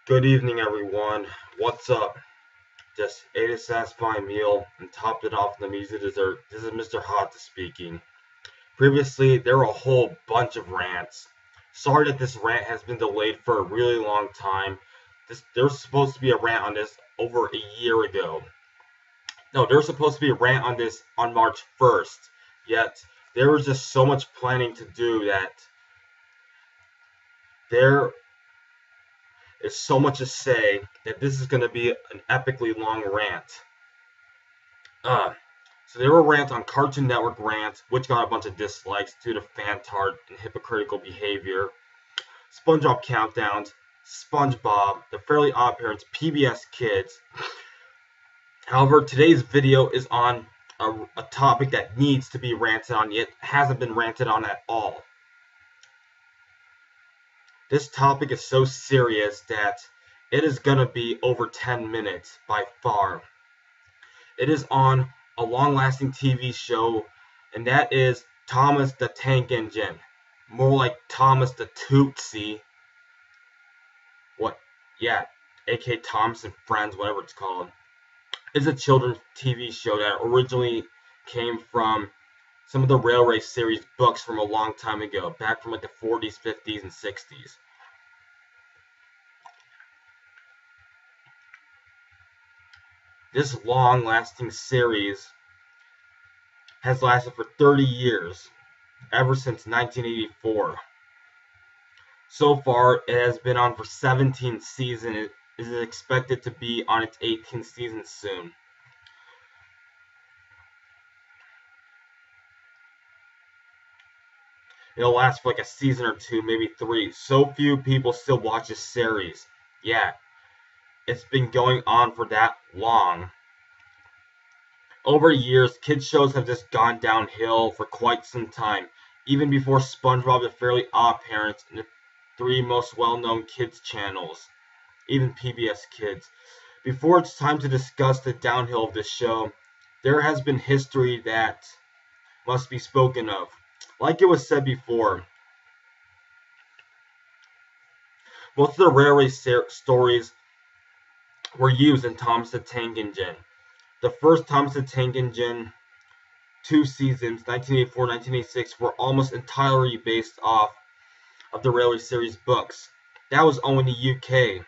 Good evening, everyone. What's up? Just ate a satisfying meal and topped it off with an easy dessert. This is Mr. Hot speaking. Previously, there were a whole bunch of rants. Sorry that this rant has been delayed for a really long time. There was supposed to be a rant on this over a year ago. No, there was supposed to be a rant on this on March 1st. Yet, there was just so much planning to do that there is so much to say that this is going to be an epically long rant. Uh, so there were rants on Cartoon Network rants, which got a bunch of dislikes due to fan tart and hypocritical behavior. SpongeBob countdowns, SpongeBob, The Fairly Odd Parents, PBS Kids. However, today's video is on a topic that needs to be ranted on, yet hasn't been ranted on at all. This topic is so serious that it is going to be over 10 minutes by far. It is on a long-lasting TV show, and that is Thomas the Tank Engine. More like Thomas the Tootsie. aka Thomas and Friends, whatever it's called. It's a children's TV show that originally came from some of the Railway series books from a long time ago, back from like the 40s, 50s, and 60s. This long-lasting series has lasted for 30 years, ever since 1984. So far, it has been on for 17 seasons. It is expected to be on its 18th season soon. It'll last for like a season or two, maybe 3. So few people still watch this series. Yeah, it's been going on for that long. Over years, kids shows have just gone downhill for quite some time, even before SpongeBob, The Fairly Odd Parents, and the 3 most well-known kids channels, even PBS Kids. Before it's time to discuss the downhill of this show, there has been history that must be spoken of. Like it was said before, both of the Railway stories were used in Thomas the Tank Engine. The first Thomas the Tank Engine 2 seasons, 1984-1986, were almost entirely based off of the Railway series books. That was only in the UK.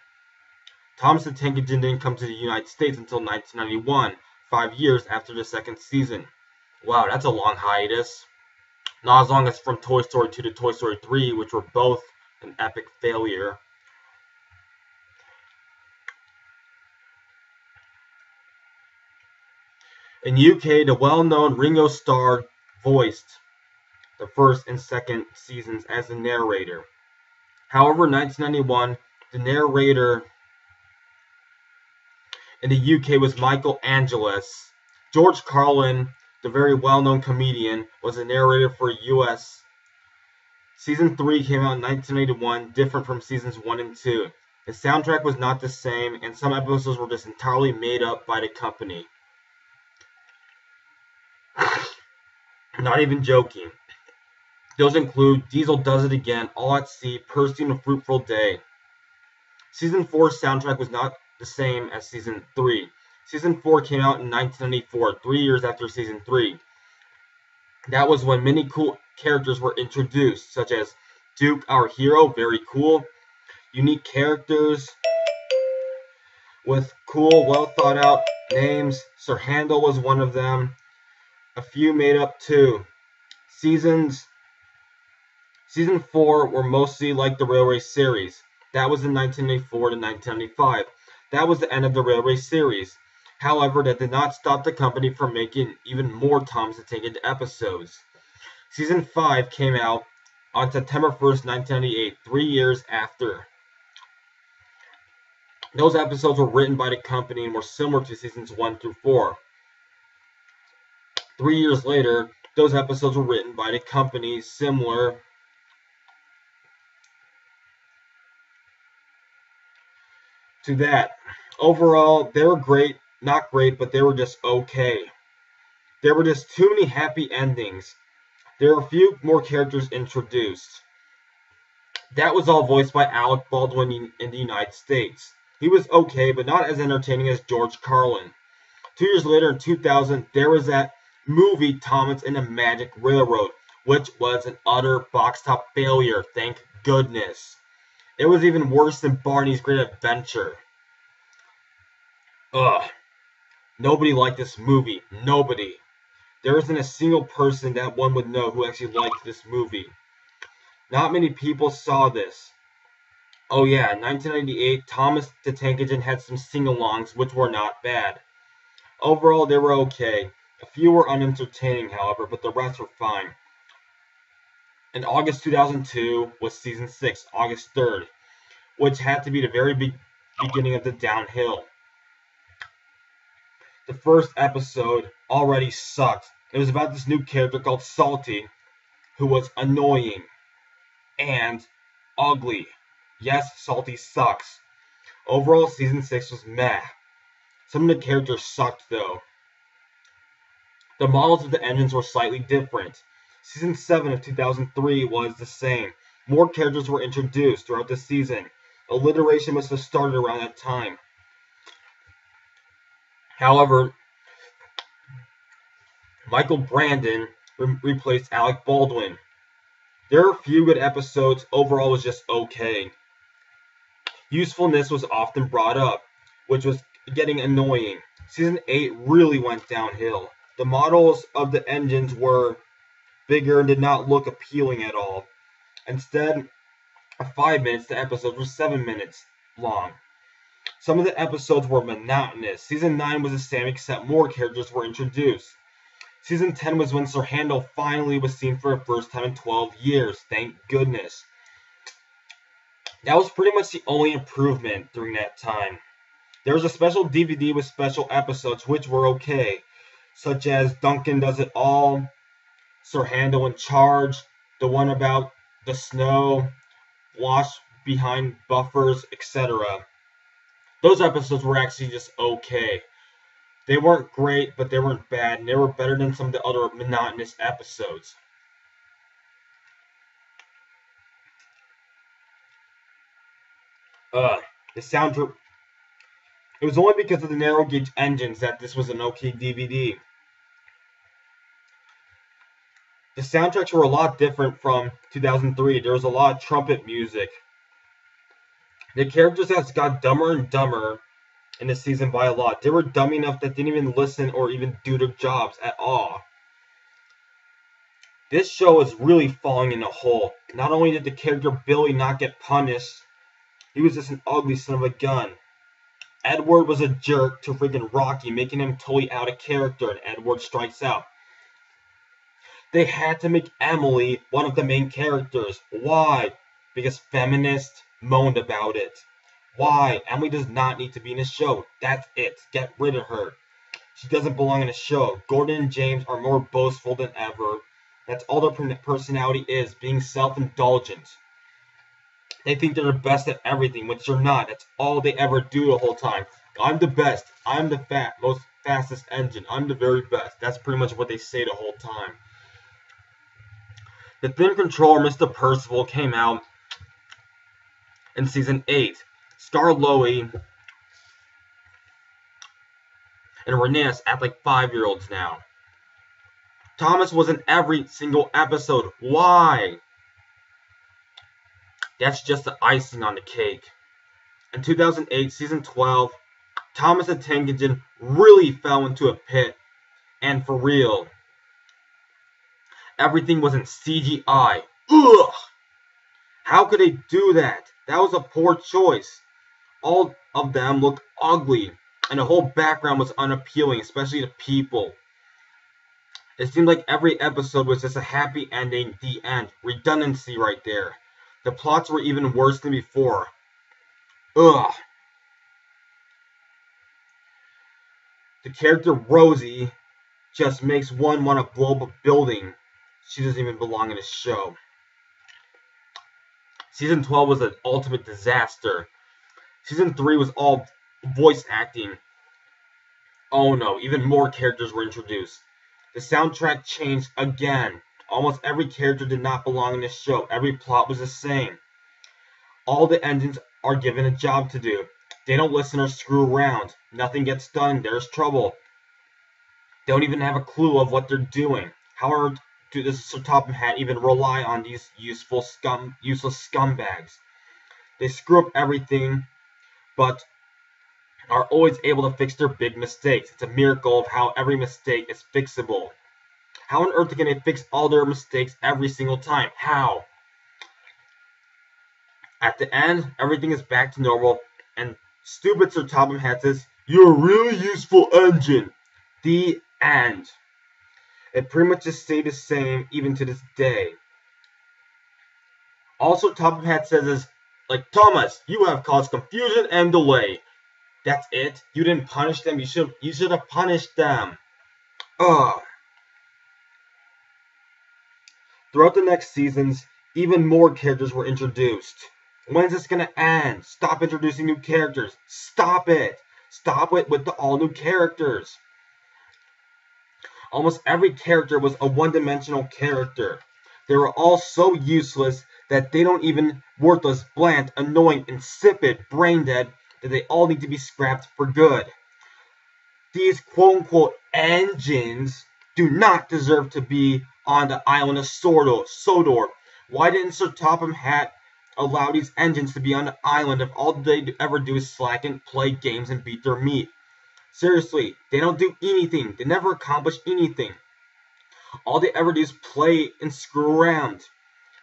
Thomas the Tank Engine didn't come to the United States until 1991, 5 years after the second season. Wow, that's a long hiatus. Not as long as from Toy Story 2 to Toy Story 3, which were both an epic failure. In UK, the well-known Ringo Starr voiced the first and second seasons as the narrator. However, in 1991, the narrator in the UK was Michael Angelis. George Carlin, the very well-known comedian, was the narrator for US. Season 3 came out in 1981, different from seasons 1 and 2. The soundtrack was not the same, and some episodes were just entirely made up by the company. Not even joking. Those include Diesel Does It Again, All at Sea, Percy and a Fruitful Day. Season 4's soundtrack was not the same as Season 3. Season 4 came out in 1994, 3 years after Season 3. That was when many cool characters were introduced, such as Duke, our hero, very cool. Unique characters with cool, well-thought-out names. Sir Handel was one of them. A few made up too. Season 4 were mostly like the Railway series. That was in 1984 to 1995. That was the end of the Railway series. However, that did not stop the company from making even more Thomas the Tank Engine episodes. Season 5 came out on September 1st, 1998, 3 years after. Those episodes were written by the company and were similar to seasons 1 through 4. 3 years later, those episodes were written by the company, similar to that. Overall, they were great, not great, but they were just okay. There were just too many happy endings. There were a few more characters introduced. That was all voiced by Alec Baldwin in the United States. He was okay, but not as entertaining as George Carlin. 2 years later, in 2000, there was that movie Thomas and the Magic Railroad, which was an utter box top failure, thank goodness. It was even worse than Barney's Great Adventure. Ugh. Nobody liked this movie. Nobody. There isn't a single person that one would know who actually liked this movie. Not many people saw this. Oh yeah, in 1998, Thomas the Tank Engine had some sing-alongs, which were not bad. Overall, they were okay. A few were unentertaining, however, but the rest were fine. In August 2002 was Season 6, August 3rd, which had to be the very beginning of the downhill. The first episode already sucked. It was about this new character called Salty, who was annoying and ugly. Yes, Salty sucks. Overall, Season 6 was meh. Some of the characters sucked, though. The models of the engines were slightly different. Season 7 of 2003 was the same. More characters were introduced throughout the season. Alliteration must have started around that time. However, Michael Brandon replaced Alec Baldwin. There were a few good episodes. Overall, it was just okay. Usefulness was often brought up, which was getting annoying. Season 8 really went downhill. The models of the engines were bigger and did not look appealing at all. Instead of 5 minutes, the episodes were 7 minutes long. Some of the episodes were monotonous. Season 9 was the same, except more characters were introduced. Season 10 was when Sir Handel finally was seen for the first time in 12 years. Thank goodness. That was pretty much the only improvement during that time. There was a special DVD with special episodes which were okay, such as Duncan Does It All, Sir Handel in Charge, the one about the snow, Wash Behind Buffers, etc. Those episodes were actually just okay. They weren't great, but they weren't bad, and they were better than some of the other monotonous episodes. The soundtrack. It was only because of the narrow gauge engines that this was an okay DVD. The soundtracks were a lot different from 2003. There was a lot of trumpet music. The characters just got dumber and dumber in this season by a lot. They were dumb enough that they didn't even listen or even do their jobs at all. This show is really falling in a hole. Not only did the character Billy not get punished, he was just an ugly son of a gun. Edward was a jerk to friggin' Rocky, making him totally out of character, and Edward strikes out. They had to make Emily one of the main characters. Why? Because feminists moaned about it. Why? Emily does not need to be in a show. That's it. Get rid of her. She doesn't belong in a show. Gordon and James are more boastful than ever. That's all their personality is, being self-indulgent. They think they're the best at everything, which they're not. That's all they ever do the whole time. I'm the best. I'm the most fastest engine. I'm the very best. That's pretty much what they say the whole time. The Thin Controller, Mr. Percival, came out in Season 8. Scar Lowe and Renes act like 5-year-olds now. Thomas was in every single episode. Why? That's just the icing on the cake. In 2008, Season 12, Thomas the Tank Engine really fell into a pit. And for real. Everything was in CGI. Ugh! How could they do that? That was a poor choice. All of them looked ugly, and the whole background was unappealing, especially the people. It seemed like every episode was just a happy ending, the end. Redundancy right there. The plots were even worse than before. Ugh. The character Rosie just makes one want to blow up a building. She doesn't even belong in a show. Season 12 was an ultimate disaster. Season 3 was all voice acting. Oh no, even more characters were introduced. The soundtrack changed again. Almost every character did not belong in this show. Every plot was the same. All the engines are given a job to do. They don't listen or screw around. Nothing gets done. There's trouble. They don't even have a clue of what they're doing. How does Sir Topham Hatt even rely on these useless scumbags? They screw up everything, but are always able to fix their big mistakes. It's a miracle of how every mistake is fixable. How on earth can they fix all their mistakes every single time? How? At the end, everything is back to normal, and stupid Sir Topham Hatt says, "You're a really useful engine." The end. It pretty much just stayed the same even to this day. Also, Topham Hatt says is, like, "Thomas, you have caused confusion and delay." That's it? You didn't punish them? You should have punished them. Ugh. Throughout the next seasons, even more characters were introduced. When's this gonna end? Stop introducing new characters. Stop it. Stop it with the all new characters. Almost every character was a one-dimensional character. They were all so useless that they don't even worthless, bland, annoying, insipid, brain-dead that they all need to be scrapped for good. These quote-unquote engines do not deserve to be on the island of Sodor. Why didn't Sir Topham Hatt allow these engines to be on the island if all they ever do is slacken, play games, and beat their meat? Seriously, they don't do anything. They never accomplish anything. All they ever do is play and screw around.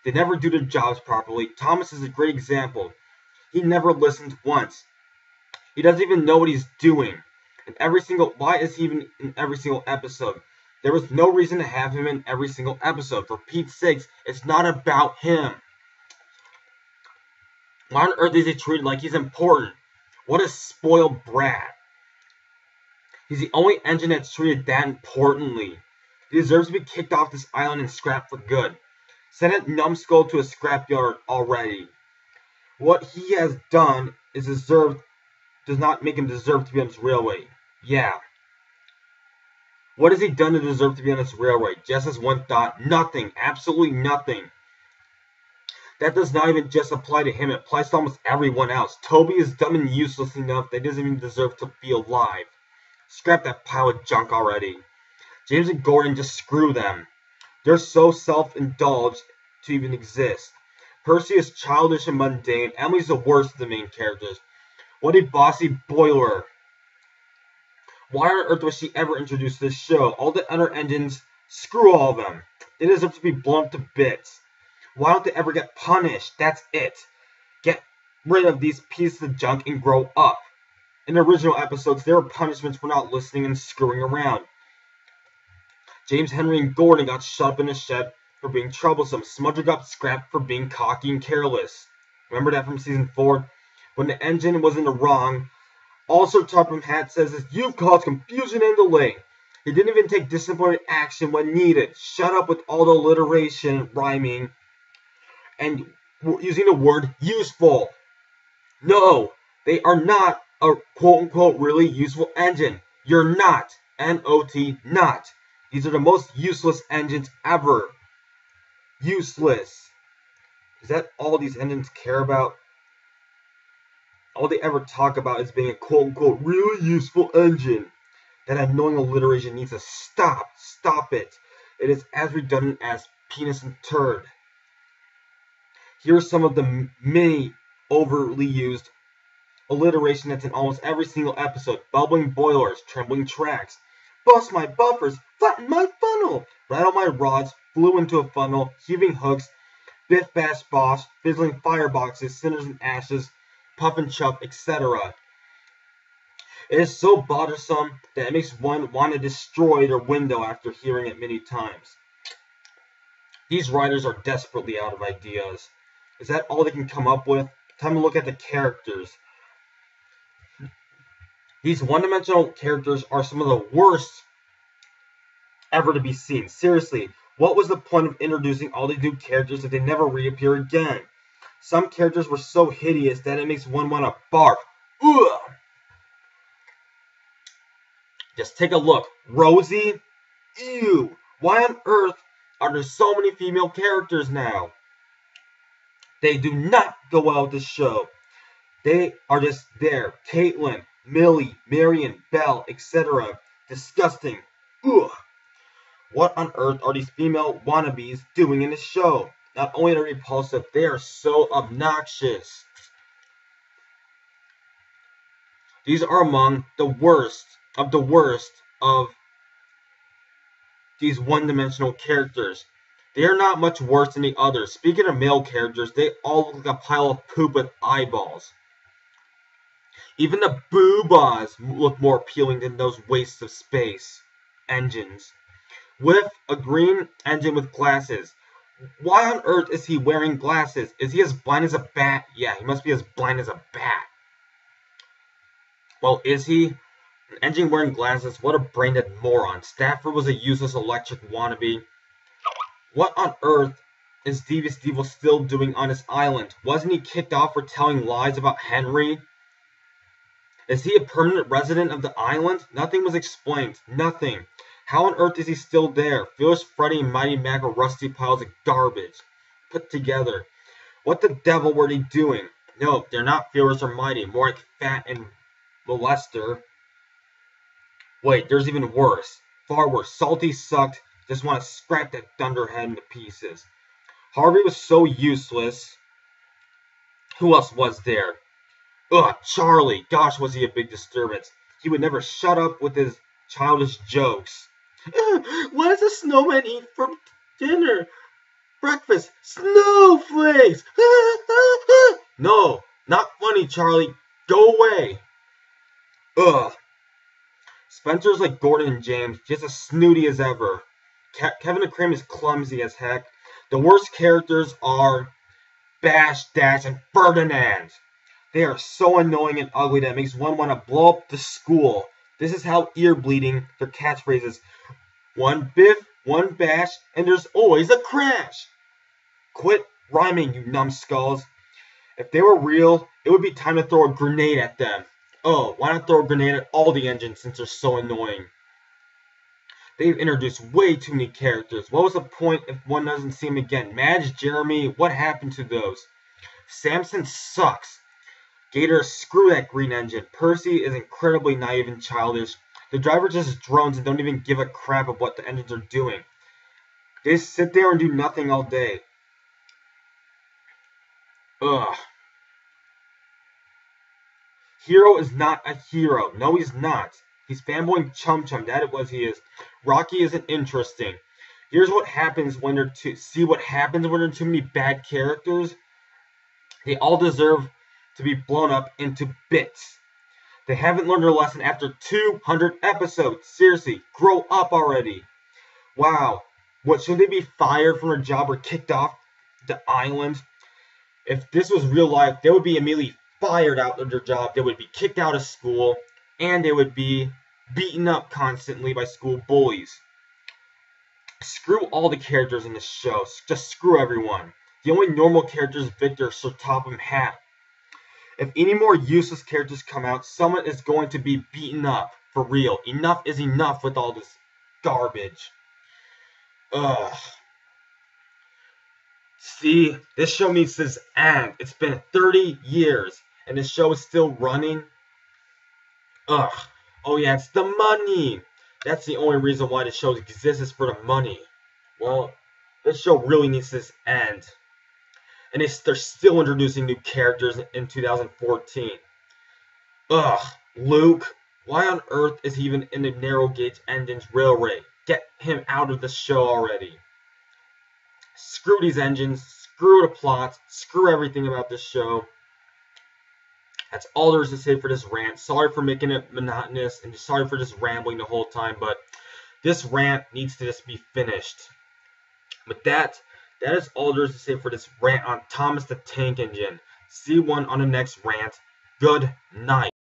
They never do their jobs properly. Thomas is a great example. He never listened once. He doesn't even know what he's doing. Why is he even in every single episode? There was no reason to have him in every single episode. For Pete's sakes, it's not about him. Why on earth is he treated like he's important? What a spoiled brat. He's the only engine that's treated that importantly. He deserves to be kicked off this island and scrapped for good. Send that numbskull to a scrapyard already. What he has done does not make him deserve to be on this railway. Yeah. What has he done to deserve to be on this railway? Just as one thought, nothing. Absolutely nothing. That does not even just apply to him. It applies to almost everyone else. Toby is dumb and useless enough that he doesn't even deserve to be alive. Scrap that pile of junk already. James and Gordon, just screw them. They're so self-indulged to even exist. Percy is childish and mundane. Emily's the worst of the main characters. What a bossy boiler. Why on earth was she ever introduced to this show? All the other engines, screw all of them. They deserve to be blown up to bits. Why don't they ever get punished? That's it. Get rid of these pieces of junk and grow up. In the original episodes, there were punishments for not listening and screwing around. James, Henry, and Gordon got shut up in a shed for being troublesome. Smudger got scrapped for being cocky and careless. Remember that from season 4? When the engine was in the wrong, all Sir Topham Hatt says is, "You've caused confusion and delay." He didn't even take disciplinary action when needed. Shut up with all the alliteration, rhyming, and using the word useful. No, they are not a quote-unquote really useful engine. You're not. N-O-T, not. These are the most useless engines ever. Useless. Is that all these engines care about? All they ever talk about is being a quote-unquote really useful engine. That annoying alliteration needs to stop. Stop it. It is as redundant as penis and turd. Here are some of the many overly used alliteration that's in almost every single episode. Bubbling boilers, trembling tracks, bust my buffers, flatten my funnel, rattle my rods, flew into a funnel, heaving hooks, biff bash bosh, fizzling fireboxes, cinders and ashes, puff and chuff, etc. It is so bothersome that it makes one want to destroy their window after hearing it many times. These writers are desperately out of ideas. Is that all they can come up with? Time to look at the characters. These one-dimensional characters are some of the worst ever to be seen. Seriously, what was the point of introducing all these new characters if they never reappear again? Some characters were so hideous that it makes one want to barf. Ugh! Just take a look. Rosie? Ew! Why on earth are there so many female characters now? They do not go well with the show. They are just there. Caitlin, Millie, Marion, Belle, etc. Disgusting. Ugh. What on earth are these female wannabes doing in the show? Not only are they repulsive, they are so obnoxious. These are among the worst of these one-dimensional characters. They are not much worse than the others. Speaking of male characters, they all look like a pile of poop with eyeballs. Even the boobas look more appealing than those wastes of space engines. With a green engine with glasses. Why on earth is he wearing glasses? Is he as blind as a bat? Yeah, he must be as blind as a bat. Well, is he? An engine wearing glasses? What a brain-dead moron. Stafford was a useless electric wannabe. What on earth is Devious Devil still doing on his island? Wasn't he kicked off for telling lies about Henry? Is he a permanent resident of the island? Nothing was explained. Nothing. How on earth is he still there? Fearless Freddy and Mighty Mac are rusty piles of garbage put together. What the devil were they doing? No, they're not Fearless or Mighty. More like Fat and Molester. Wait, there's even worse. Far worse. Salty sucked. Just want to scrap that thunderhead into pieces. Harvey was so useless. Who else was there? Ugh, Charlie. Gosh, was he a big disturbance. He would never shut up with his childish jokes. What does a snowman eat for dinner? Breakfast. Snowflakes. No, not funny, Charlie. Go away. Ugh. Spencer's like Gordon and James, just as snooty as ever. Kevin and Kramer is clumsy as heck. The worst characters are Bash, Dash, and Ferdinand. They are so annoying and ugly that it makes one want to blow up the school. This is how ear-bleeding their catchphrases. One biff, one bash, and there's always a crash. Quit rhyming, you numbskulls. If they were real, it would be time to throw a grenade at them. Oh, why not throw a grenade at all the engines since they're so annoying? They've introduced way too many characters. What was the point if one doesn't see him again? Madge, Jeremy, what happened to those? Samson sucks. Gator, screw that green engine. Percy is incredibly naive and childish. The driver just drones and don't even give a crap of what the engines are doing. They just sit there and do nothing all day. Ugh. Hero is not a hero. No, he's not. He's fanboying Chum Chum. That it was he is. Rocky isn't interesting. Here's what happens when there are see what happens when there are too many bad characters. They all deserve to be blown up into bits. They haven't learned their lesson after 200 episodes. Seriously, grow up already. Wow. What, should they be fired from their job or kicked off the island? If this was real life, they would be immediately fired out of their job. They would be kicked out of school, and they would be beaten up constantly by school bullies. Screw all the characters in this show. Just screw everyone. The only normal character is Victor, Sir Topham Hatt. If any more useless characters come out, someone is going to be beaten up. For real. Enough is enough with all this garbage. Ugh. See, this show needs to end. It's been 30 years, and this show is still running. Ugh. Oh yeah, it's the money. That's the only reason why the show exists, is for the money. Well, this show really needs to end. And they're still introducing new characters in 2014. Ugh, Luke. Why on earth is he even in the narrow gauge engines railway? Get him out of the show already. Screw these engines. Screw the plots. Screw everything about this show. That's all there is to say for this rant. Sorry for making it monotonous, and sorry for just rambling the whole time, but this rant needs to just be finished. With that is all there is to say for this rant on Thomas the Tank Engine. See you on the next rant. Good night.